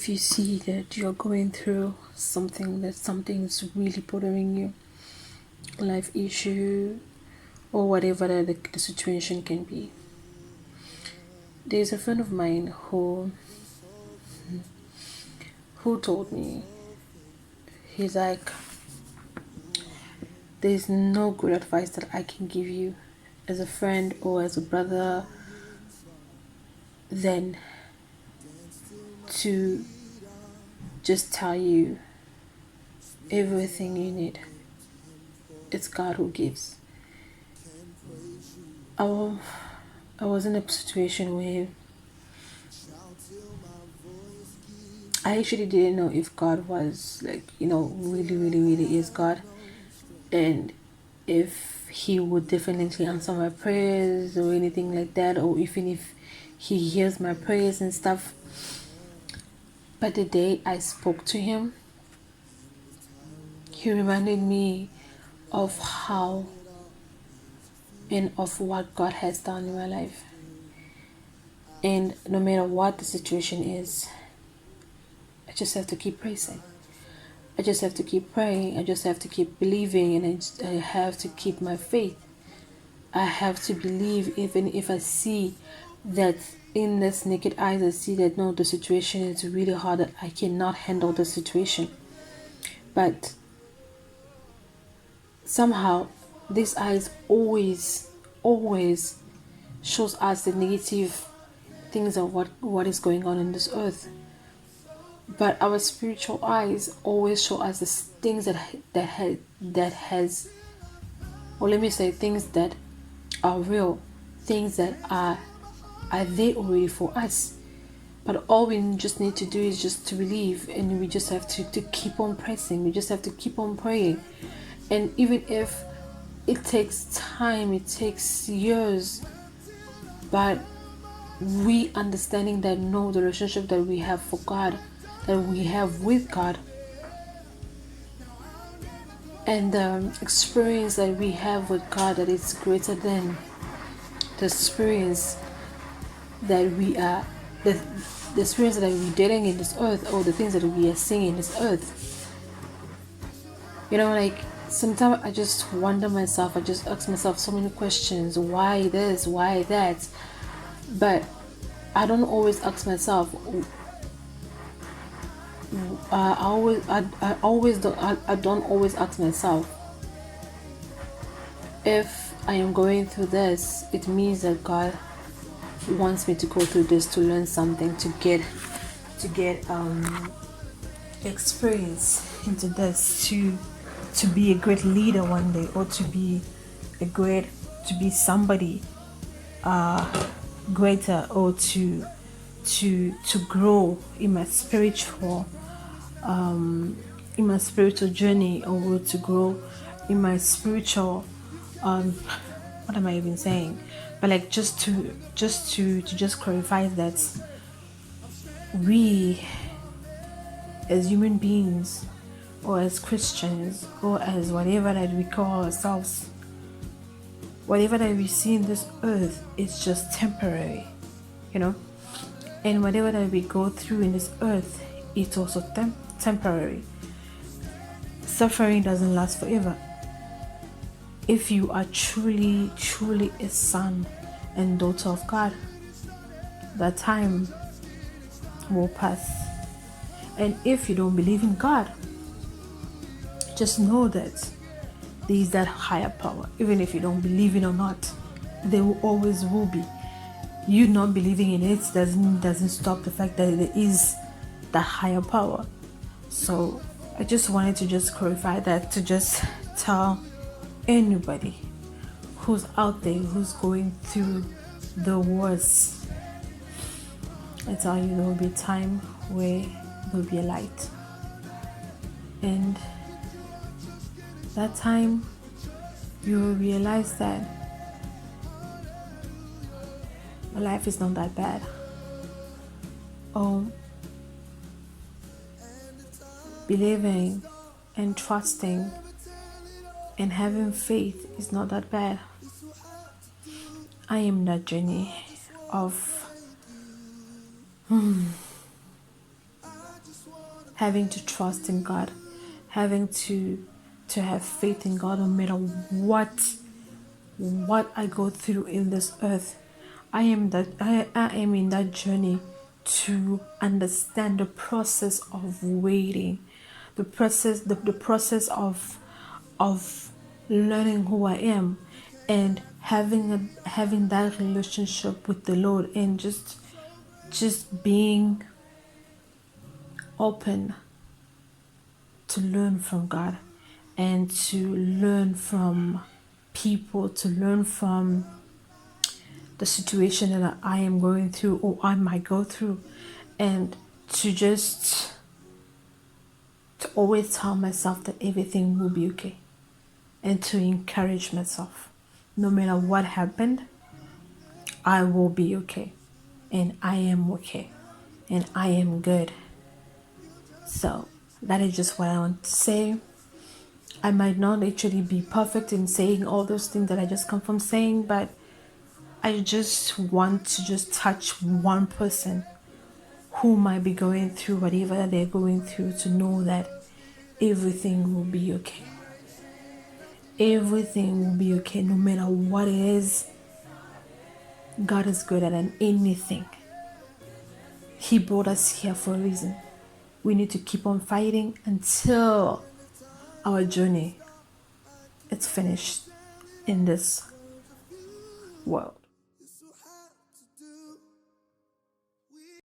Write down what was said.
if you see that you're going through something, that something's really bothering you, life issue or whatever the situation can be. There's a friend of mine who told me, he's like, there's no good advice that I can give you as a friend or as a brother than to just tell you everything you need. It's God who gives. I was in a situation where I actually didn't know if God was like, really is God, and if he would definitely answer my prayers or anything like that, or even if he hears my prayers and stuff. But the day I spoke to him, he reminded me of how and of what God has done in my life. And no matter what the situation is, I just have to keep praising. I just have to keep praying. I just have to keep believing, and I have to keep my faith. I have to believe even if I see that in this naked eyes, I see that no, the situation is really hard, that I cannot handle the situation. But somehow this eyes always shows us the negative things of what is going on in this earth. But our spiritual eyes always show us the things that has, or let me say, things that are real, things that are there already for us. But all we just need to do is just to believe, and we just have to keep on pressing. We just have to keep on praying. And even if it takes time, it takes years, but we understanding that no, the relationship that we have for God, that we have with God, and the experience that we have with God, that is greater than the experience that we are, the experience that we're dealing in this earth, or the things that we are seeing in this earth. Like sometimes I just wonder myself, I just ask myself so many questions. Why this? Why that? But I don't always ask myself. I don't always ask myself, if I am going through this, it means that God wants me to go through this to learn something, to get experience into this, to be a great leader one day, or to be somebody greater, or to grow in my spiritual journey, or to grow in my spiritual what am I even saying? But like just to clarify that we as human beings, or as Christians, or as whatever that we call ourselves, whatever that we see in this earth is just temporary, and whatever that we go through in this earth, it's also temporary. Suffering doesn't last forever. If you are truly a son and daughter of God, that time will pass. And if you don't believe in God, just know that there is that higher power. Even if you don't believe in it or not, there will always be. You not believing in it doesn't stop the fact that there is that higher power. So I just wanted to just clarify that, to just tell anybody who's out there, who's going through the worst, I tell you, there will be a time where there will be a light, and that time you will realize that life is not that bad. Believing and trusting and having faith is not that bad. I am that journey of having to trust in God, having to have faith in God no matter what I go through in this earth. I am in that journey to understand the process of waiting, the process of learning who I am, and having that relationship with the Lord, and just being open to learn from God and to learn from people, to learn from the situation that I am going through or I might go through, and to always tell myself that everything will be okay, and to encourage myself no matter what happened, I will be okay, and I am okay, and I am good. So that is just what I want to say. I might not actually be perfect in saying all those things that I just come from saying, but I just want to just touch one person who might be going through whatever they're going through, to know that everything will be okay. Everything will be okay no matter what it is. God is good at anything. He brought us here for a reason. We need to keep on fighting until our journey is finished in this world.